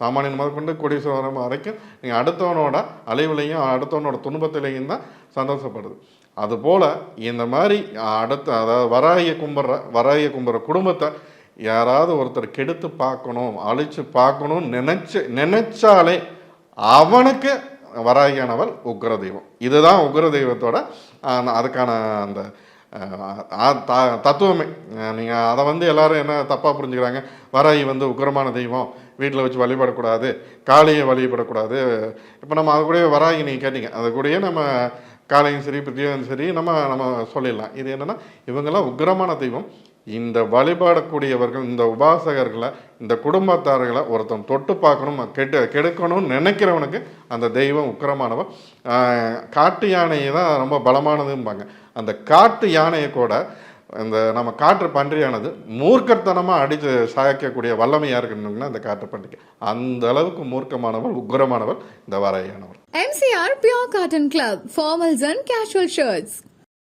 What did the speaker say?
சாமானியன் முதற்கொண்டு கோடீஸ்வரன் வரைக்கும் நீங்கள் அடுத்தவனோட அழிவுலையும் அடுத்தவனோட துன்பத்திலையும் தான் சந்தோஷப்படுது. அதுபோல் இந்த மாதிரி அதாவது வராகிய கும்பிட்ற குடும்பத்தை யாராவது ஒருத்தர் கெடுத்து பார்க்கணும், அழிச்சு பார்க்கணும்னு நினைச்சாலே அவனுக்கு வராகியானவள் உக்ர தெய்வம். இதுதான் உக்ர தெய்வத்தோட அதுக்கான அந்த தத்துவமே. நீங்கள் அதை எல்லாரும் என்ன தப்பாக புரிஞ்சுக்கிறாங்க, வராகி உக்கிரமான தெய்வம், வீட்டில் வச்சு வழிபடக்கூடாது, காளியை வழிபடக்கூடாது. இப்போ நம்ம அது கூட வராகி நீங்கள் கேட்டீங்க, அது கூடயே நம்ம காளையும் சரி பிரியும் சரி நம்ம சொல்லிடலாம். இது என்னென்னா இவங்கெல்லாம் உக்கிரமான தெய்வம். இந்த வழிபாடக்கூடியவர்கள், இந்த உபாசகர்களை, இந்த குடும்பத்தார்களை ஒருத்தன் தொட்டு பார்க்கணும், கெடுக்கணும்னு நினைக்கிறவனுக்கு அந்த தெய்வம் உக்கிரமானவன். காட்டு யானையை தான் ரொம்ப பலமானதும்பாங்க. அந்த காட்டு யானையை கூட இந்த நம்ம காற்று பன்றியானது மூர்க்கத்தனமாக அடித்து சாய்க்கக்கூடிய வல்லமையாக இருக்குன்னா இந்த காற்று பன்றிக்கு அந்த அளவுக்கு மூர்க்கமானவள், உக்கிரமானவள் இந்த வராகியானவள். MCR Pure Cotton Club, formals and casual shirts.